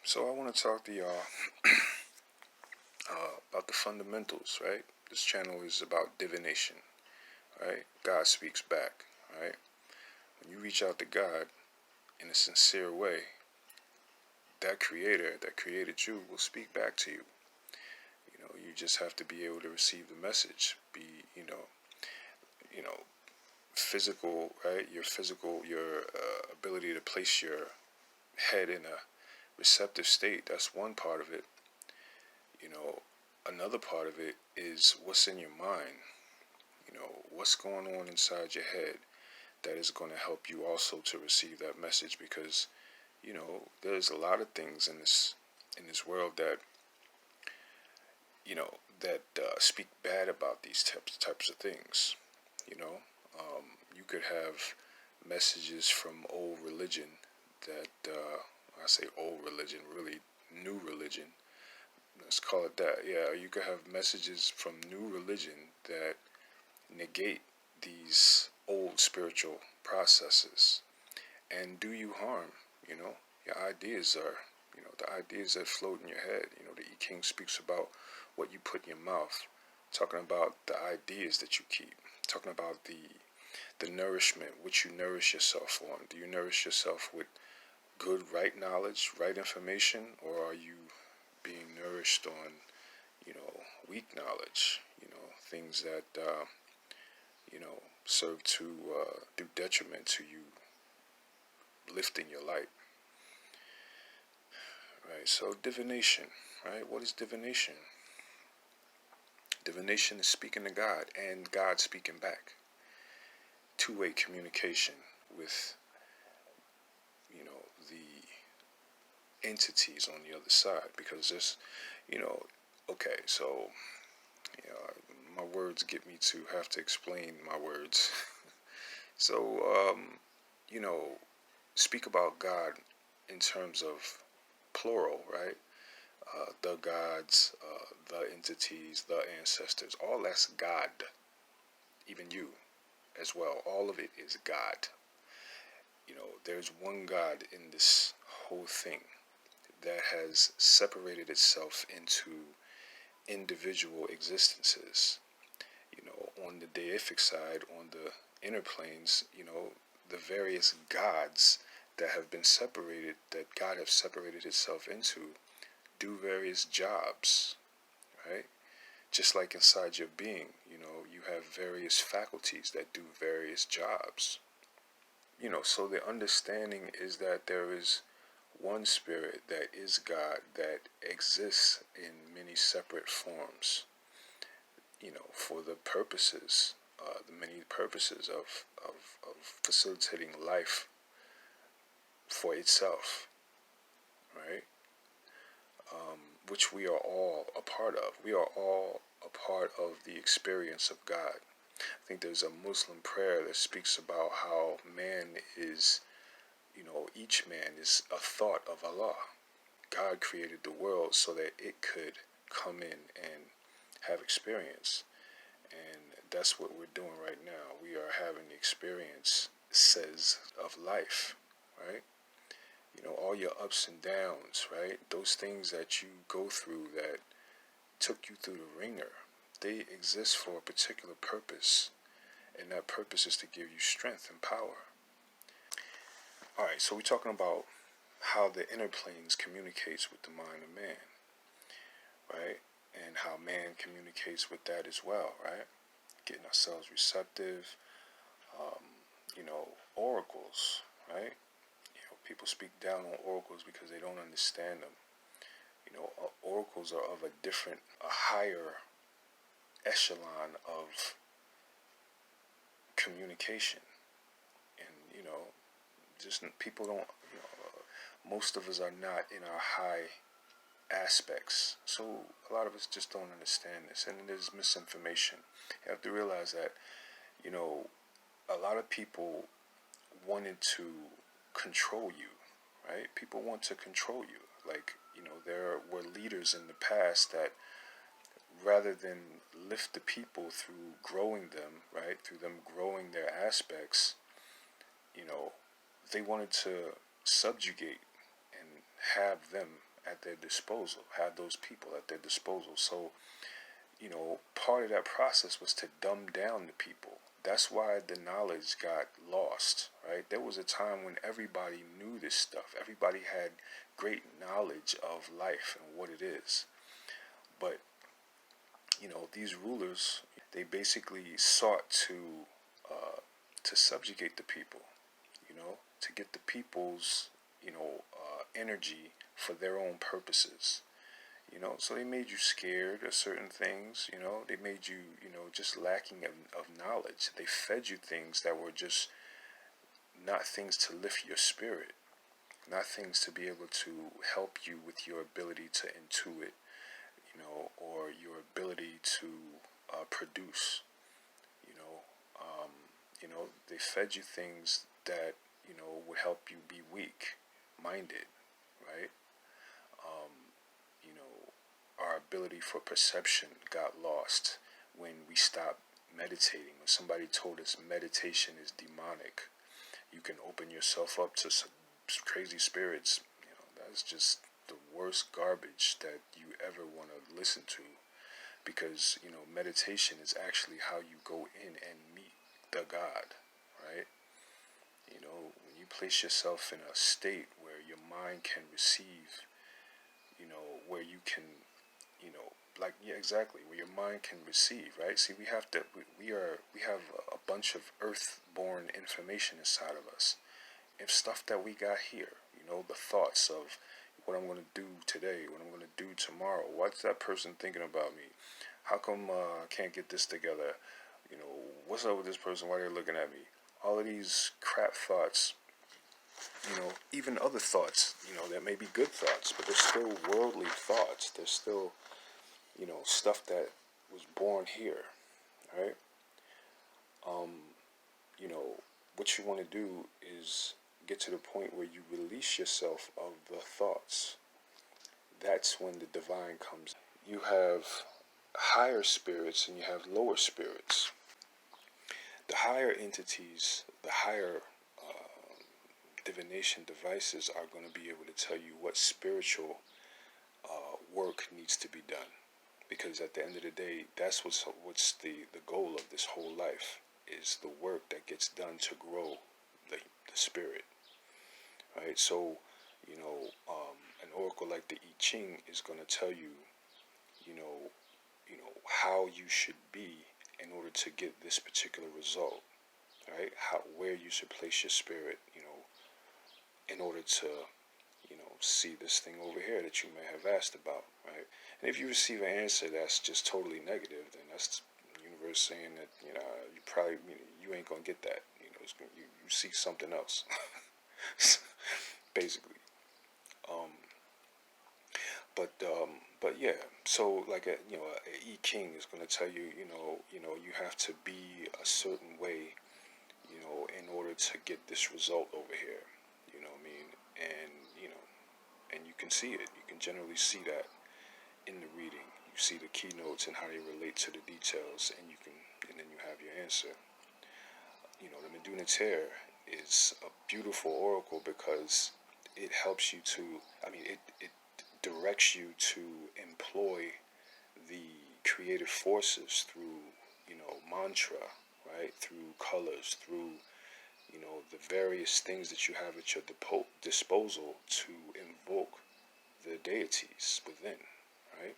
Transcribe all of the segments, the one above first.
So I want to talk to y'all about the fundamentals, right? This channel is about divination, right? God speaks back, right? When you reach out to God in a sincere way, that creator that created you will speak back to you. You just have to be able to receive the message. Be, you know, physical, right? Your ability to place your head in a receptive state. That's one part of it. Another part of it is what's in your mind. What's going on inside your head that is going to help you also to receive that message, because there's a lot of things in this world that speak bad about these types of things. You know, you could have messages from old religion that I say old religion, really new religion. Let's call it that. Yeah, you could have messages from new religion that negate these old spiritual processes and do you harm. Your ideas are, the ideas that float in your head. The E King speaks about what you put in your mouth, talking about the ideas that you keep, talking about the nourishment which you nourish yourself on. Do you nourish yourself with good, right knowledge, right information, or are you being nourished on, weak knowledge, things that, serve to do detriment to you lifting your light. Right, so divination, right? What is divination? Divination is speaking to God and God speaking back. Two-way communication with, the entities on the other side. Because this, okay, so, my words get me to have to explain my words. So, speak about God in terms of plural, right? The gods, the entities, the ancestors, all that's God. Even you as well. All of it is God. There's one God in this whole thing that has separated itself into individual existences. On the deific side, on the inner planes, the various gods that have been separated, that God has separated itself into, do various jobs, right? Just like inside your being, you have various faculties that do various jobs. So the understanding is that there is one spirit that is God that exists in many separate forms, for the purposes, the many purposes of facilitating life for itself, right? Which we are all a part of. We are all a part of the experience of God. I think there's a Muslim prayer that speaks about how man is, each man is a thought of Allah. God created the world so that it could come in and have experience. And that's what we're doing right now. We are having the experiences of life, right? All your ups and downs, right? Those things that you go through that took you through the ringer, they exist for a particular purpose. And that purpose is to give you strength and power. Alright, so we're talking about how the inner planes communicates with the mind of man, right? And how man communicates with that as well, right? Getting ourselves receptive, oracles, right? People speak down on oracles because they don't understand them. Oracles are of a higher echelon of communication. And, just people don't, most of us are not in our high aspects. So a lot of us just don't understand this. And there's misinformation. You have to realize that, a lot of people wanted to control you, right? People want to control you. Like, there were leaders in the past that, rather than lift the people through growing them, right, through them growing their aspects, they wanted to subjugate and have them at their disposal, have those people at their disposal. So, part of that process was to dumb down the people. That's why the knowledge got lost, right? There was a time when everybody knew this stuff. Everybody had great knowledge of life and what it is. But, these rulers, they basically sought to subjugate the people, to get the people's, energy for their own purposes. So they made you scared of certain things. They made you, just lacking of knowledge. They fed you things that were just not things to lift your spirit, not things to be able to help you with your ability to intuit, or your ability to produce. They fed you things that, would help you be weak-minded, right? Um, our ability for perception got lost when we stopped meditating. When somebody told us meditation is demonic, you can open yourself up to some crazy spirits. That's just the worst garbage that you ever want to listen to, because meditation is actually how you go in and meet the God, right? When you place yourself in a state where your mind can receive, where you can, exactly, where your mind can receive, right? See, we have to, we have a bunch of earth-born information inside of us, and stuff that we got here, the thoughts of what I'm going to do today, what I'm going to do tomorrow. What's that person thinking about me? How come I can't get this together? What's up with this person? Why they're looking at me? All of these crap thoughts, even other thoughts, that may be good thoughts, but they're still worldly thoughts. They're still, stuff that was born here, right? Um, what you want to do is get to the point where you release yourself of the thoughts. That's when the divine comes. You have higher spirits and you have lower spirits. The higher entities, the higher divination devices are going to be able to tell you what spiritual work needs to be done. Because at the end of the day, that's what's the goal of this whole life, is the work that gets done to grow the spirit. Right? So, an oracle like the I Ching is going to tell you, how you should be in order to get this particular result. Right? Where you should place your spirit, in order to, see this thing over here that you may have asked about, right? And if you receive an answer that's just totally negative, then that's the universe saying that, you probably, you ain't gonna get that. You seek something else, basically. But yeah. So like a E King is gonna tell you, you have to be a certain way, in order to get this result over here. You know what I mean? And and you can see it. You can generally see that in the reading. You see the keynotes and how they relate to the details, and then you have your answer. The Meduniter is a beautiful oracle because it helps you to, it directs you to employ the creative forces through, mantra, right? Through colors, through, the various things that you have at your disposal to invoke the deities within, right?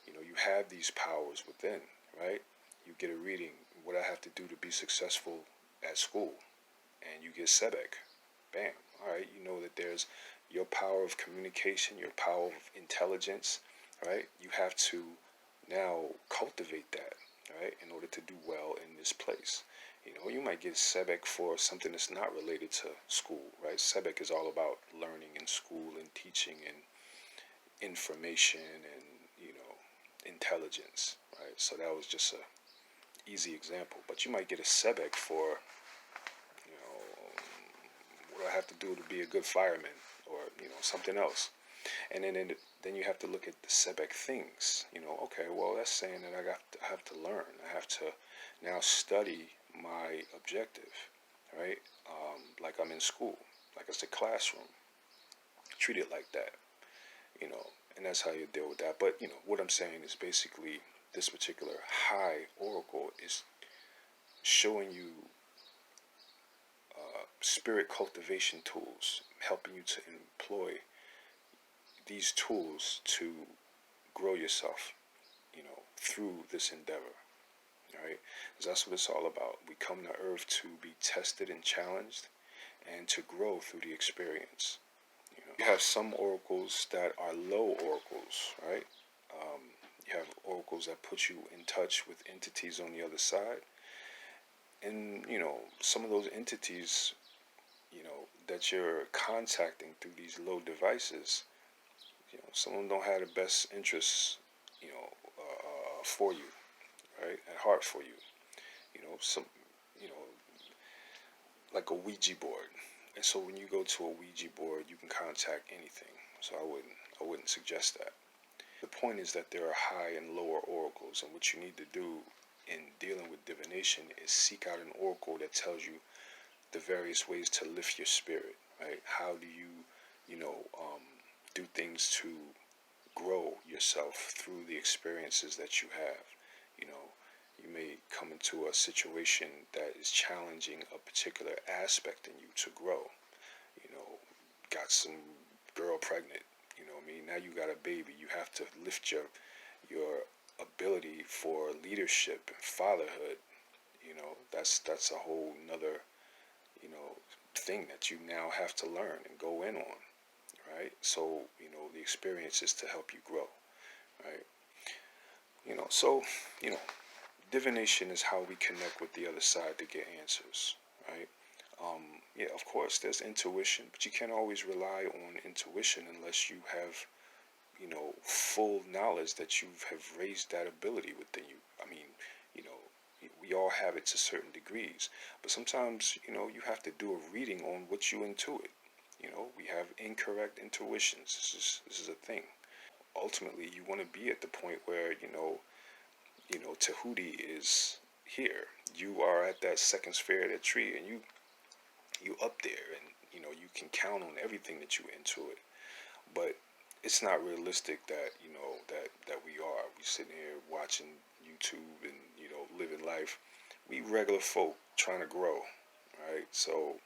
You have these powers within, right? You get a reading, what I have to do to be successful at school, and you get Sebek. Bam. All right, you know that there's your power of communication, your power of intelligence, right? You have to now cultivate that, right, in order to do well in this place. You might get Sebek for something that's not related to school, right? Sebek is all about learning in school and teaching and information and, intelligence, right? So that was just a easy example. But you might get a Sebek for, what do I have to do to be a good fireman, or, something else. And then you have to look at the Sebek things. Okay, well, that's saying that I have to learn. I have to now study my objective, right? Like I'm in school, like it's a classroom. Treat it like that. And that's how you deal with that. But what I'm saying is basically this particular high oracle is showing you spirit cultivation tools, helping you to employ these tools to grow yourself, through this endeavor. Right? Because that's what it's all about. We come to Earth to be tested and challenged, and to grow through the experience. You have some oracles that are low oracles, right? You have oracles that put you in touch with entities on the other side, and some of those entities, that you're contacting through these low devices, some of them don't have the best interests, for you, right, at heart for you. Some, you know, like a Ouija board. And so when you go to a Ouija board, you can contact anything. So I wouldn't suggest that. The point is that there are high and lower oracles, and what you need to do in dealing with divination is seek out an oracle that tells you the various ways to lift your spirit, right? How do you, do things to grow yourself through the experiences that you have. You may come into a situation that is challenging a particular aspect in you to grow. You know, got some girl pregnant, now you got a baby. You have to lift your ability for leadership and fatherhood. That's a whole nother, thing that you now have to learn and go in on, right? So, the experience is to help you grow, right? So, divination is how we connect with the other side to get answers, right? Yeah, of course, there's intuition, but you can't always rely on intuition unless you have, full knowledge that you have raised that ability within you. I mean, you know, we all have it to certain degrees, but sometimes, you have to do a reading on what you intuit. We have incorrect intuitions. This is a thing. Ultimately, you want to be at the point where, Tahuti is here. You are at that second sphere of that tree, and you up there, and you can count on everything that you intuit. But it's not realistic that that we are. We sitting here watching YouTube and living life. We regular folk trying to grow, right? So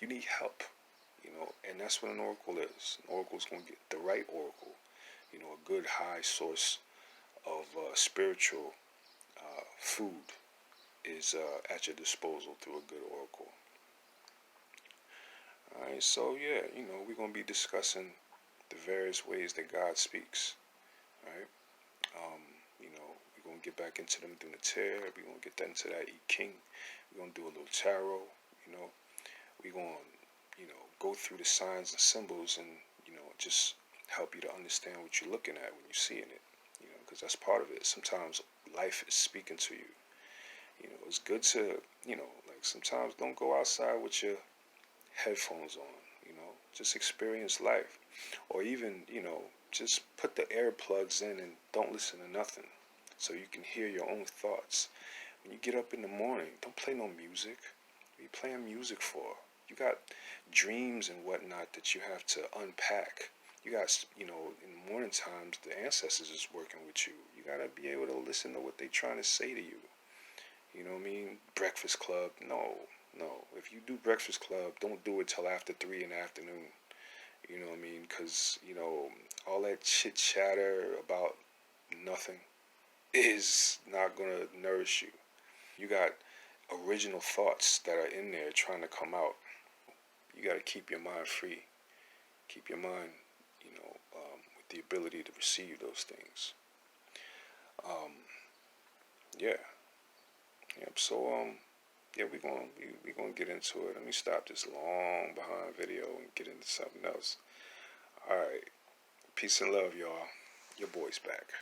you need help, and that's what an oracle is. An oracle's gonna get the right oracle, a good high source of spiritual food is at your disposal through a good oracle. All right, so yeah, we're gonna be discussing the various ways that God speaks. Right, um, we're gonna get back into them through the tear. We're gonna get that into that I King. We're gonna do a little tarot. We're gonna go through the signs and symbols, and just help you to understand what you're looking at when you're seeing it. Because that's part of it. Sometimes life is speaking to you. It's good to like sometimes don't go outside with your headphones on. Just experience life, or even just put the earplugs in and don't listen to nothing, so you can hear your own thoughts. When you get up in the morning, don't play no music. What are you playing music for? You got dreams and whatnot that you have to unpack. You got, in the morning times, the ancestors is working with you. You gotta be able to listen to what they're trying to say to you. You know what I mean? Breakfast Club, no. If you do Breakfast Club, don't do it till after 3 in the afternoon. You know what I mean? Because, all that chit chatter about nothing is not going to nourish you. You got original thoughts that are in there trying to come out. You got to keep your mind free. Keep your mind, with the ability to receive those things. Yeah. Yep. So, yeah, we're gonna get into it. Let me stop this long behind video and get into something else. All right. Peace and love, y'all. Your boy's back.